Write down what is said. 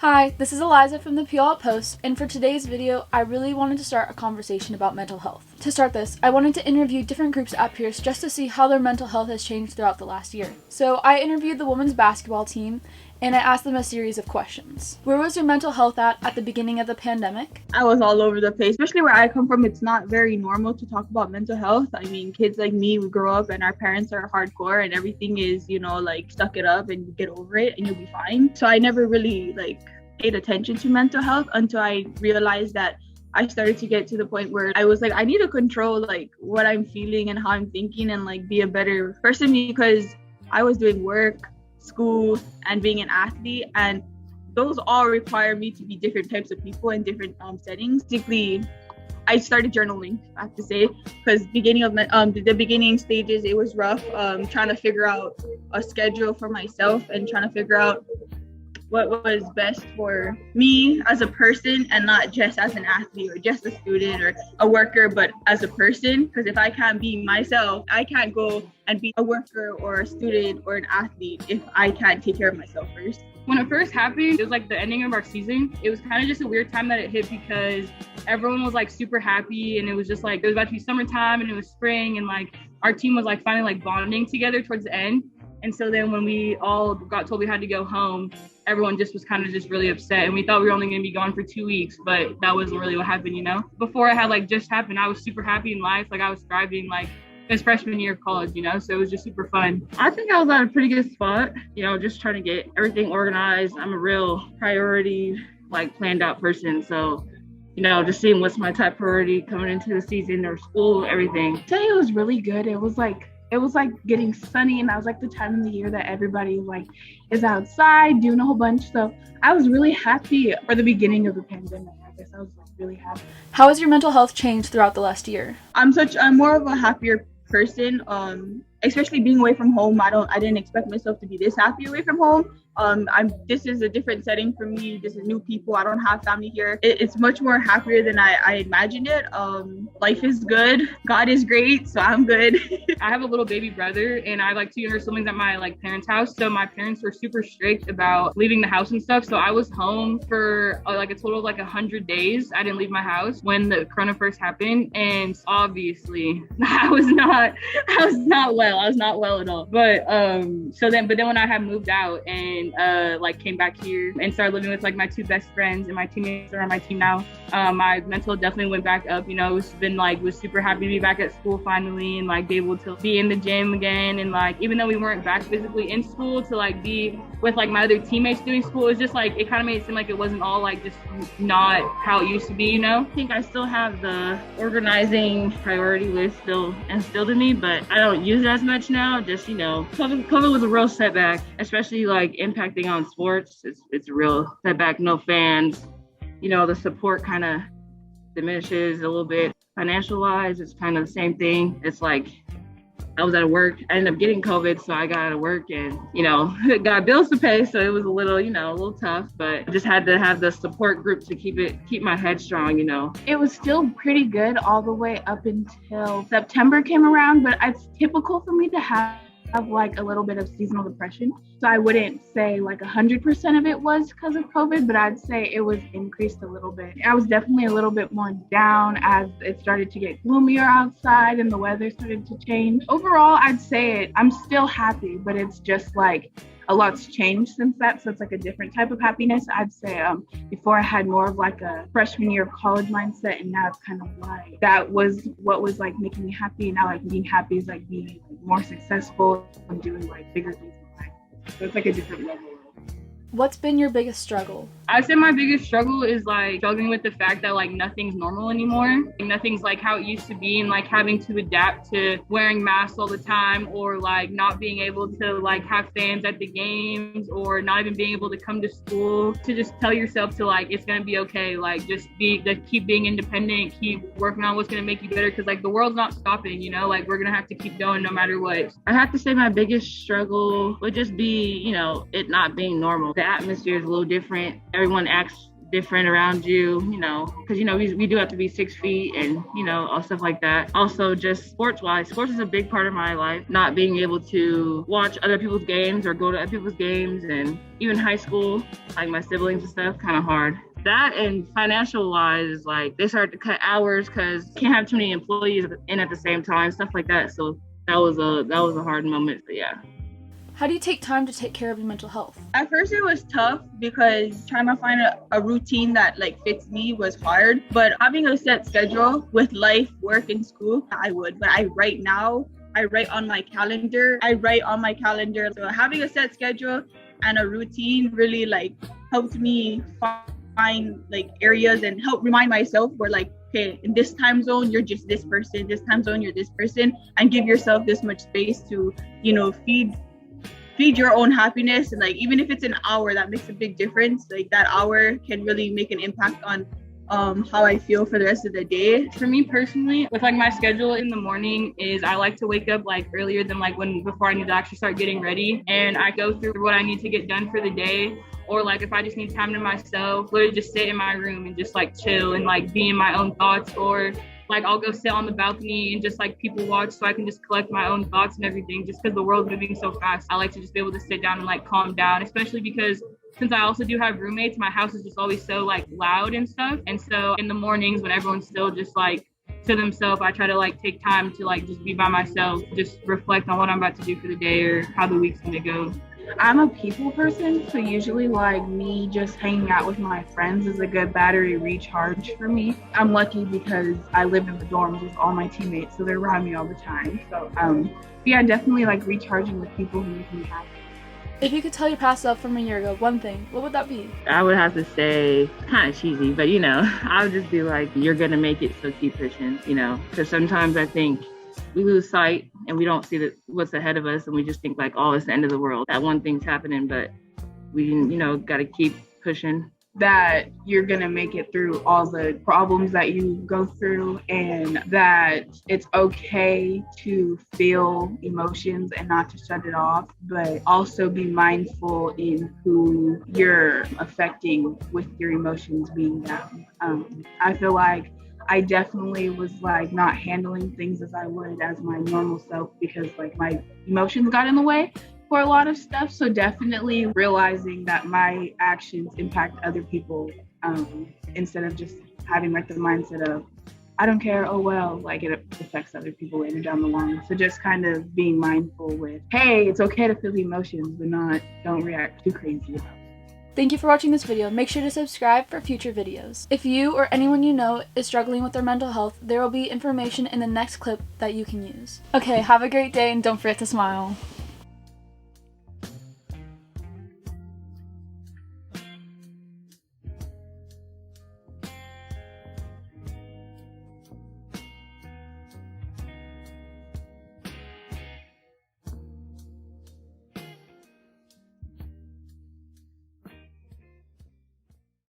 Hi, this is Eliza from the Puyallup Post, and for today's video, I really wanted to start a conversation about mental health. To start this, I wanted to interview different groups at Pierce just to see how their mental health has changed throughout the last year. So I interviewed the women's basketball team, and I asked them a series of questions. Where was your mental health at the beginning of the pandemic? I was all over the place, especially where I come from. It's not very normal to talk about mental health. I mean, kids like me, we grow up and our parents are hardcore and everything is, like suck it up and get over it and you'll be fine. So I never really paid attention to mental health until I realized that I started to get to the point where I was like, I need to control what I'm feeling and how I'm thinking and be a better person, because I was doing work, school, and being an athlete, and those all require me to be different types of people in different settings. Basically, I started journaling, I have to say, because the beginning stages, it was rough, trying to figure out a schedule for myself and trying to figure out what was best for me as a person, and not just as an athlete or just a student or a worker, but as a person. Because if I can't be myself, I can't go and be a worker or a student or an athlete if I can't take care of myself first. When it first happened, it was the ending of our season. It was kind of just a weird time that it hit, because everyone was super happy, and it was just it was about to be summertime and it was spring, and our team was finally bonding together towards the end. And so then when we all got told we had to go home, everyone just was kind of just really upset, and we thought we were only going to be gone for 2 weeks, but that wasn't really what happened, Before it had just happened, I was super happy in life. I was thriving, it was freshman year of college, so it was just super fun. I think I was at a pretty good spot, just trying to get everything organized. I'm a real priority, planned out person. So, just seeing what's my top priority coming into the season or school, everything. I'd say it was really good. It was getting sunny, and that was the time of the year that everybody is outside doing a whole bunch. So I was really happy for the beginning of the pandemic. I guess I was really happy. How has your mental health changed throughout the last year? I'm more of a happier person, especially being away from home. I didn't expect myself to be this happy away from home. This is a different setting for me. This is new people. I don't have family here. It's much more happier than I imagined it. Life is good. God is great, so I'm good. I have a little baby brother, and I have 2 younger siblings at my parents' house. So my parents were super strict about leaving the house and stuff. So I was home for a total of 100 days. I didn't leave my house when the corona first happened, and obviously I was not well. I was not well at all. But then when I had moved out and came back here and started living with my two best friends, and my teammates are on my team now, my mental definitely went back up. It's been was super happy to be back at school finally, and be able to be in the gym again, and even though we weren't back physically in school, to be with my other teammates doing school, it's just it kind of made it seem it wasn't all just not how it used to be. I think I still have the organizing priority list still instilled in me, but I don't use it as much now. Just COVID was a real setback, especially impacting on sports. It's a real setback. No fans, the support kind of diminishes a little bit. Financial wise, it's kind of the same thing. It's I was out of work. I ended up getting COVID, so I got out of work and, got bills to pay. So it was a little tough, but I just had to have the support group to keep my head strong, It was still pretty good all the way up until September came around, but it's typical for me to have a little bit of seasonal depression. So I wouldn't say 100% of it was because of COVID, but I'd say it was increased a little bit. I was definitely a little bit more down as it started to get gloomier outside and the weather started to change. Overall, I'd say I'm still happy, but it's just a lot's changed since that. So it's a different type of happiness. I'd say before I had more of a freshman year of college mindset, and now it's kind of that was what was making me happy. And now being happy is being more successful and doing bigger things in life. So it's a different level. What's been your biggest struggle? I'd say my biggest struggle is struggling with the fact that nothing's normal anymore. Nothing's how it used to be, and having to adapt to wearing masks all the time, or not being able to have fans at the games, or not even being able to come to school. To just tell yourself to it's gonna be okay. Keep being independent, keep working on what's gonna make you better, because the world's not stopping. We're gonna have to keep going no matter what. I have to say my biggest struggle would just be it not being normal. The atmosphere is a little different. Everyone acts different around you, you know, because, you know, we do have to be 6 feet and, you know, all stuff like that. Also, just sports-wise, sports is a big part of my life. Not being able to watch other people's games or go to other people's games, and even high school, like my siblings and stuff, kind of hard. That and financial wise, like they started to cut hours because can't have too many employees in at the same time, stuff like that. So that was a hard moment. But yeah. How do you take time to take care of your mental health? At first it was tough because trying to find a routine that like fits me was hard. But having a set schedule with life, work, and school, I would. But I write on my calendar. So having a set schedule and a routine really like helped me find like areas and help remind myself where like, okay, in this time zone you're just this person, this time zone you're this person, and give yourself this much space to, you know, feed your own happiness. And like even if it's an hour, that makes a big difference. Like that hour can really make an impact on how I feel for the rest of the day. For me personally, with like my schedule in the morning is I like to wake up like earlier than like before I need to actually start getting ready, and I go through what I need to get done for the day. Or like if I just need time to myself, literally just sit in my room and just like chill and like be in my own thoughts. Or like I'll go sit on the balcony and just like people watch so I can just collect my own thoughts and everything, just because the world's moving so fast. I like to just be able to sit down and like calm down, especially because since I also do have roommates, my house is just always so like loud and stuff. And so in the mornings when everyone's still just like to themselves, I try to like take time to like just be by myself, just reflect on what I'm about to do for the day or how the week's gonna go. I'm a people person, so usually like me just hanging out with my friends is a good battery recharge for me. I'm lucky because I live in the dorms with all my teammates, so they're around me all the time. So yeah, definitely like recharging with people who make me happy. If you could tell your past self from a year ago one thing, what would that be? I would have to say, kind of cheesy, but you know, I would just be like, you're gonna make it, so keep pushing, you know, because sometimes I think we lose sight and we don't see what's ahead of us, and we just think like, oh, it's the end of the world, that one thing's happening, but we, you know, got to keep pushing. That you're gonna make it through all the problems that you go through, and that it's okay to feel emotions and not to shut it off, but also be mindful in who you're affecting with your emotions being down. I feel like I definitely was like not handling things as I would as my normal self because like my emotions got in the way for a lot of stuff. So definitely realizing that my actions impact other people, instead of just having like the mindset of, I don't care, oh well, like it affects other people later down the line. So just kind of being mindful with, hey, it's okay to feel the emotions, but don't react too crazy about it. Thank you for watching this video. Make sure to subscribe for future videos. If you or anyone you know is struggling with their mental health, there will be information in the next clip that you can use. Okay, have a great day and don't forget to smile.